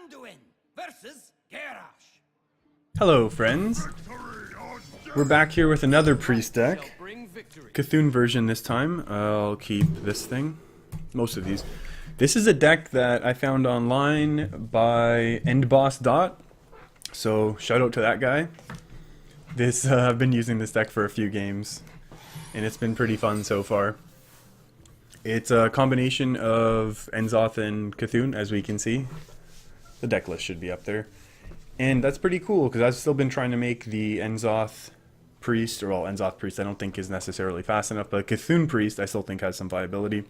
Anduin versus Garrosh. Hello friends, we're back here with another priest deck, Cthulhu version this time. I'll keep this thing, most of these. This is a deck that I found online by endbossdot, so shout out to that guy. I've been using this deck for a few games, and it's been pretty fun so far. It's a combination of Enzoth and Cthulhu, as we can see. The deck list should be up there. And that's pretty cool, because I've still been trying to make the Enzoth Priest, or well, Enzoth Priest I don't think is necessarily fast enough, but Cthulhu Priest I still think has some viability.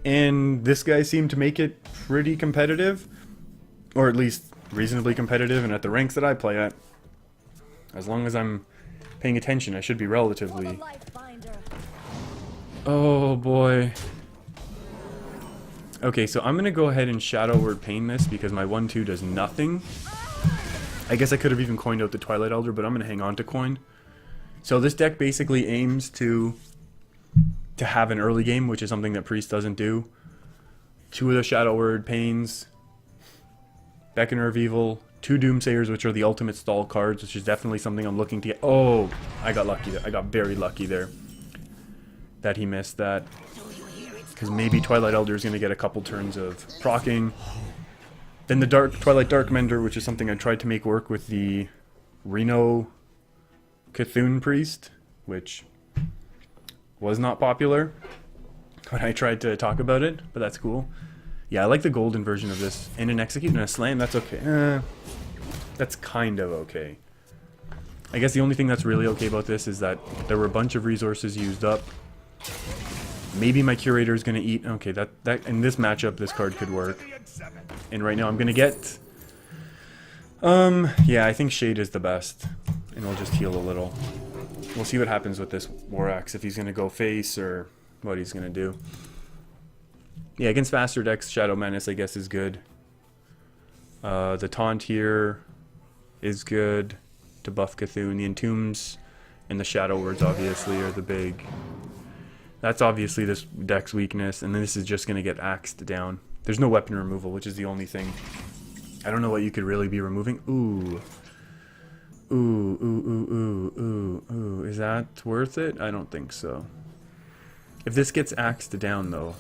And this guy seemed to make it pretty competitive, or at least reasonably competitive, and at the ranks that I play at, as long as I'm paying attention, I should be relatively... Oh boy. Okay, so I'm gonna go ahead and Shadow Word Pain this because my 1-2 does nothing. I guess I could have even coined out the Twilight Elder, but I'm gonna hang on to coin. So this deck basically aims to have an early game, which is something that Priest doesn't do. 2 of the Shadow Word Pains, Beckoner of Evil, 2 Doomsayers, which are the ultimate stall cards, which is definitely something I'm looking to get. Oh, I got lucky there. I got very lucky there that he missed that. Because maybe Twilight Elder is going to get a couple turns of proccing. Then the Twilight Dark Mender, which is something I tried to make work with the Reno Cthulhu Priest, which was not popular when I tried to talk about it, but that's cool. Yeah, I like the golden version of this. And an Execute and a Slam, that's okay. That's kind of okay. I guess the only thing that's really okay about this is that there were a bunch of resources used up. Maybe my Curator is going to eat... Okay, that in this matchup, this card could work. And right now I'm going to get... yeah, I think Shade is the best. And we'll just heal a little. We'll see what happens with this War Axe, if he's going to go face or what he's going to do. Yeah, against faster decks, Shadow Menace, I guess, is good. The Taunt here is good to buff Cthulhu. The Entombs and the Shadow Words, obviously, are the big... That's obviously this deck's weakness, and then this is just going to get axed down. There's no weapon removal, which is the only thing. I don't know what you could really be removing. Ooh. Ooh, ooh, ooh, ooh, ooh, ooh. Is that worth it? I don't think so. If this gets axed down, though,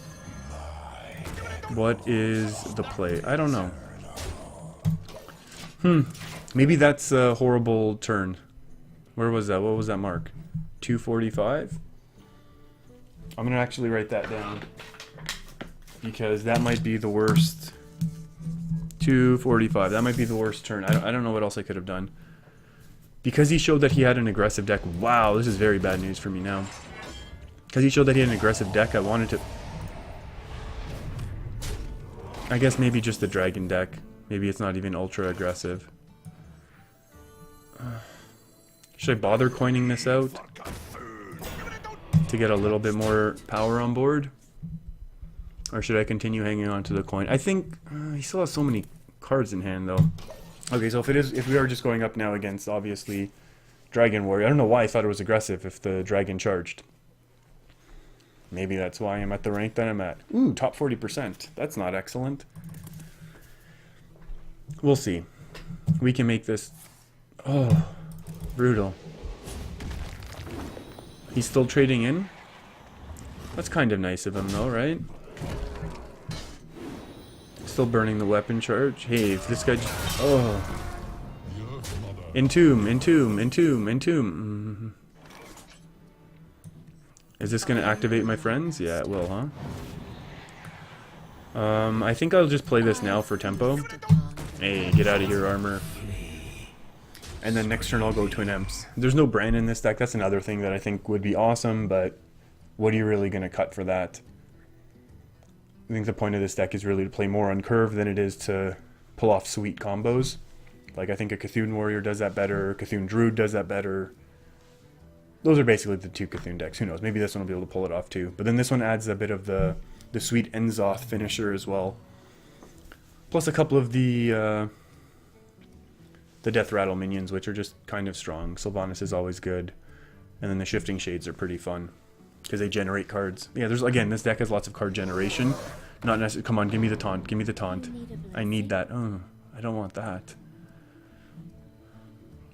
what is the play? I don't know. Maybe that's a horrible turn. Where was that? What was that mark? 245? I'm going to actually write that down, because that might be the worst. 245, that might be the worst turn. I don't know what else I could have done. Because he showed that he had an aggressive deck. Wow, this is very bad news for me now. Because he showed that he had an aggressive deck, I wanted to... I guess maybe just the dragon deck. Maybe it's not even ultra aggressive. Should I bother coining this out to get a little bit more power on board? Or should I continue hanging on to the coin? I think he still has so many cards in hand, though. Okay, so if we are just going up now against, obviously, Dragon Warrior. I don't know why I thought it was aggressive if the dragon charged. Maybe that's why I'm at the rank that I'm at. Ooh, top 40%. That's not excellent. We'll see. We can make this... Oh, brutal. He's still trading in? That's kind of nice of him, though, right? Still burning the weapon charge. Hey, if this guy just... Oh. Entomb, entomb, entomb, entomb. Is this going to activate my friends? Yeah, it will, huh? I think I'll just play this now for tempo. Hey, get out of here, armor. And then next turn I'll go Twin Imps. There's no Bran in this deck. That's another thing that I think would be awesome, but what are you really going to cut for that? I think the point of this deck is really to play more on curve than it is to pull off sweet combos. Like, I think a Cthulhu Warrior does that better, Cthulhu Druid does that better. Those are basically the 2 Cthulhu decks. Who knows? Maybe this one will be able to pull it off too. But then this one adds a bit of the sweet Enzoth finisher as well. Plus a couple of the Death Rattle minions, which are just kind of strong. Sylvanas is always good. And then the Shifting Shades are pretty fun, because they generate cards. Yeah, again, this deck has lots of card generation. Not necessarily. Come on, give me the taunt. Give me the taunt. I need that. Oh, I don't want that.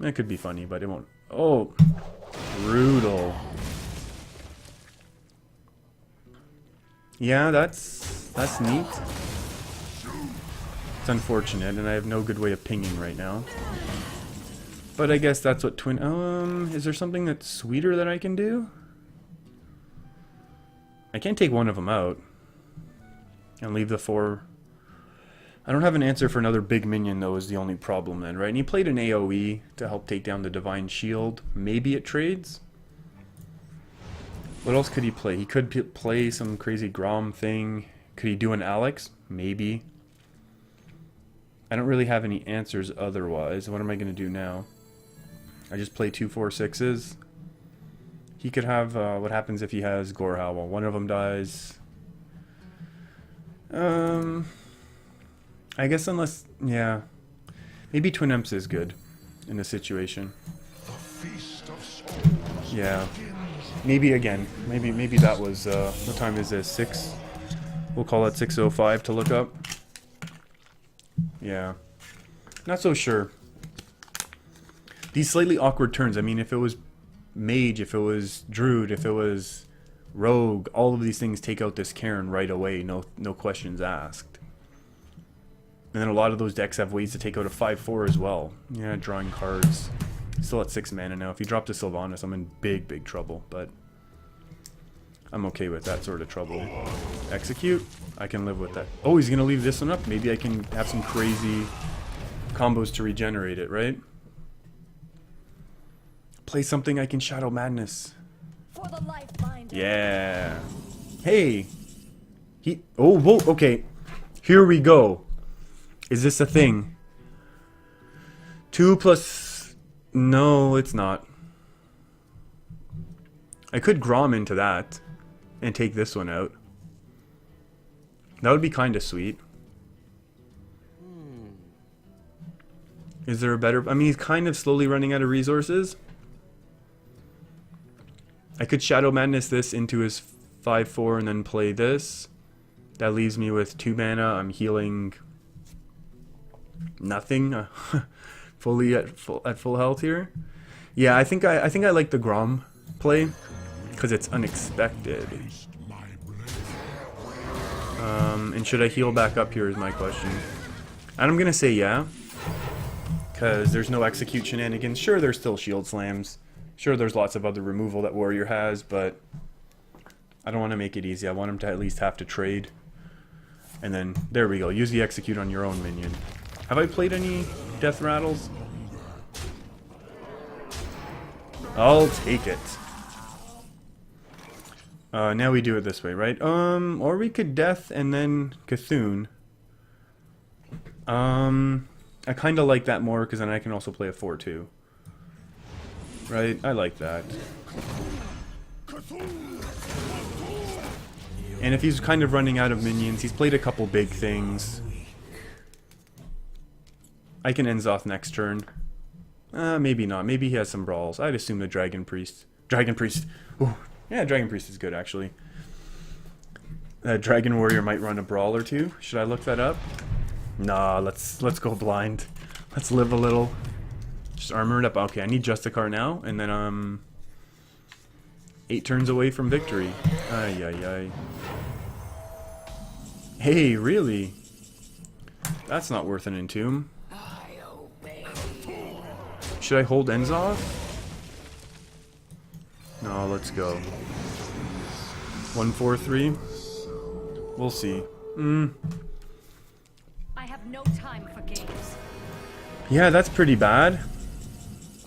It could be funny, but it won't. Oh, brutal. Yeah, that's neat. It's unfortunate, and I have no good way of pinging right now. But I guess that's what twin... is there something that's sweeter that I can do? I can't take one of them out. And leave the 4... I don't have an answer for another big minion, though, is the only problem then, right? And he played an AoE to help take down the Divine Shield. Maybe it trades? What else could he play? He could play some crazy Grom thing. Could he do an Alex? Maybe. I don't really have any answers otherwise. What am I going to do now? I just play 2 4/6s. He could have, what happens if he has Gorehowl? Well, one of them dies. I guess unless, yeah. Maybe Twin Imps is good in this situation. Yeah. Maybe again. Maybe that was, what time is this? 6? We'll call it 6:05 to look up. Yeah. Not so sure. These slightly awkward turns, I mean, if it was Mage, if it was Druid, if it was Rogue, all of these things take out this Cairn right away, no questions asked. And then a lot of those decks have ways to take out a 5/4 as well. Yeah, drawing cards. Still at 6 mana now. If you drop to Sylvanas, I'm in big trouble, but I'm okay with that sort of trouble. Execute. I can live with that. Oh, he's going to leave this one up. Maybe I can have some crazy combos to regenerate it, right? Play something I can Shadow Madness. For the life binder. Yeah. Hey. Oh, whoa, okay. Here we go. Is this a thing? 2 plus... No, it's not. I could Grom into that and take this one out. That would be kind of sweet. Is there a better... I mean, he's kind of slowly running out of resources. I could Shadow Madness this into his 5/4 and then play this. That leaves me with 2 mana. I'm healing nothing. Fully at full health here. Yeah, I think I like the Grom play because it's unexpected. And should I heal back up here is my question. And I'm gonna say yeah, because there's no execute shenanigans. Sure, there's still shield slams. Sure, there's lots of other removal that Warrior has, but I don't want to make it easy. I want him to at least have to trade. And then, there we go. Use the execute on your own minion. Have I played any Death Rattles? I'll take it. Now we do it this way, right? Or we could Death and then Cthulhu. I kind of like that more, because then I can also play a 4/2. Right? I like that. And if he's kind of running out of minions, he's played a couple big things. I can Enzoth next turn. Maybe not. Maybe he has some brawls. I'd assume the Dragon Priest. Dragon Priest. Ooh. Yeah, Dragon Priest is good, actually. Dragon Warrior might run a brawl or two. Should I look that up? Nah, let's go blind. Let's live a little. Just armor it up. Okay, I need Justicar now, and then 8 turns away from victory. Ay ay ay. Hey, really? That's not worth an entomb. Should I hold Enzoth? No, let's go. 1 4 3. We'll see. I have no time for games. Yeah, that's pretty bad.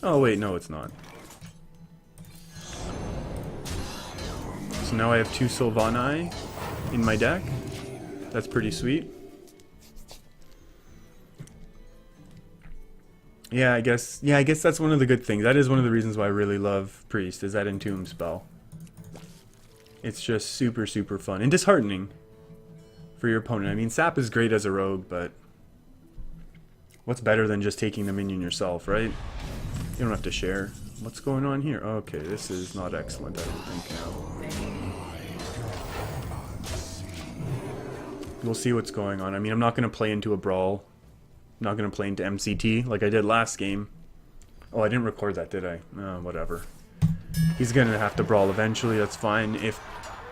Oh wait, no, it's not. So now I have 2 Sylvanai in my deck. That's pretty sweet. Yeah, I guess that's one of the good things. That is one of the reasons why I really love Priest, is that Entomb spell. It's just super fun and disheartening for your opponent. I mean, Sap is great as a rogue, but what's better than just taking the minion yourself, right? You don't have to share. What's going on here? Okay, this is not excellent, I don't think now. We'll see what's going on. I mean, I'm not going to play into a brawl. I'm not going to play into MCT like I did last game. Oh, I didn't record that, did I? Oh, whatever. He's going to have to brawl eventually. That's fine. If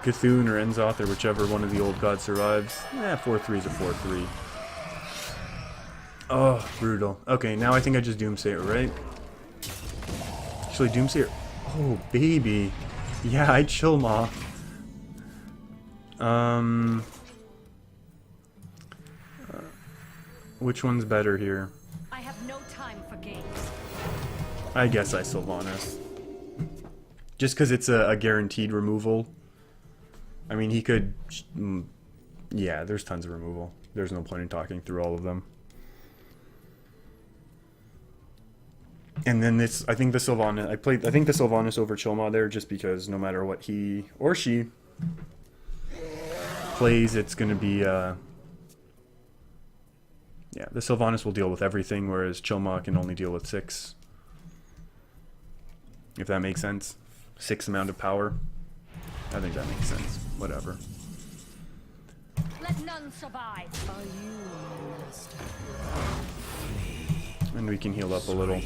Thun or Enzoth or whichever one of the old gods survives, 4-3 is a 4-3. Oh, brutal. Okay, now I think I just Doomsayer, right? Actually, Doomsayer... Oh, baby. Yeah, I chill ma. Which one's better here? I have no time for games. I guess I Sylvanas. Just because it's a guaranteed removal. I mean, he could... Yeah, there's tons of removal. There's no point in talking through all of them. And then this, I think the Sylvanas, I think the Sylvanas over Chilma there just because no matter what he or she plays, it's going to be, yeah, the Sylvanas will deal with everything, whereas Chilma can only deal with 6. If that makes sense. 6 amount of power. I think that makes sense. Whatever. Let none survive. Are you master? And we can heal up a little.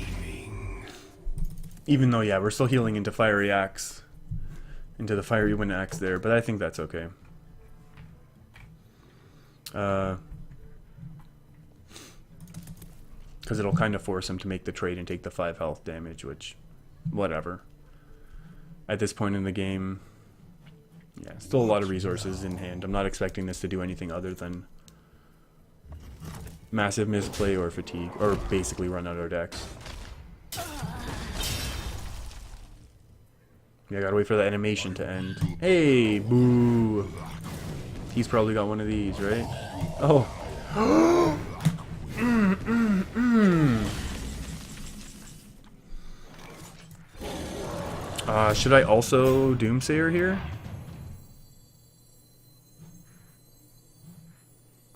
Even though, yeah, we're still healing into Fiery Axe. Into the Fiery Wind Axe there, but I think that's okay. Because it'll kind of force him to make the trade and take the 5 health damage, which, whatever. At this point in the game, yeah, still a lot of resources in hand. I'm not expecting this to do anything other than massive misplay or fatigue, or basically run out our decks. Yeah, I gotta wait for the animation to end. Hey, boo! He's probably got one of these, right? Oh. Should I also Doomsayer here?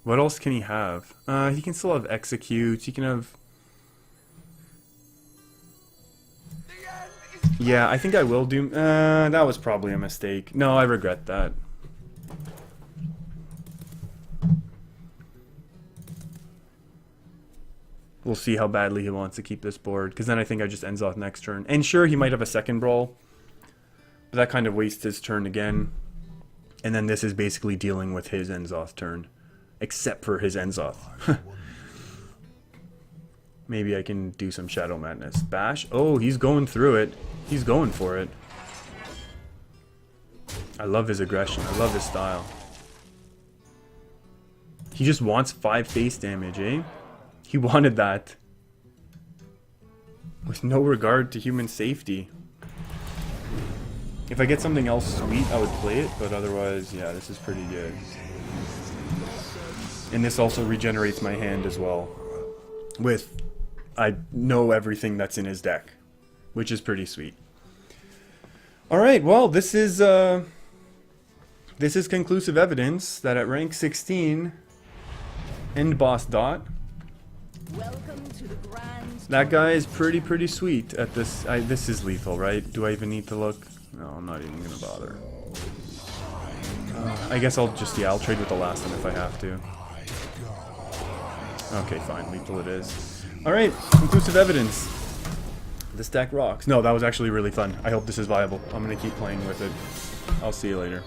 What else can he have? He can still have Execute. He can have... Yeah, I think I will Doom... that was probably a mistake. No, I regret that. We'll see how badly he wants to keep this board, because then I think I just ends off next turn. And sure, he might have a second brawl, but that kind of wastes his turn again. And then this is basically dealing with his Enzoth turn, except for his Enzoth. Maybe I can do some Shadow Madness. Bash? Oh, he's going through it. He's going for it. I love his aggression. I love his style. He just wants 5 face damage, eh? He wanted that. With no regard to human safety. If I get something else sweet, I would play it, but otherwise, yeah, this is pretty good. And this also regenerates my hand as well. With, I know everything that's in his deck, which is pretty sweet. Alright, well, this is conclusive evidence that at rank 16, endbossdot, Welcome to the grand that guy is pretty sweet at this. This is lethal, right? Do I even need to look? No, I'm not even gonna bother. I guess I'll just, yeah, I'll trade with the last one if I have to. Okay, fine, lethal it is. Alright, conclusive evidence. This deck rocks. No, that was actually really fun. I hope this is viable. I'm gonna keep playing with it. I'll see you later.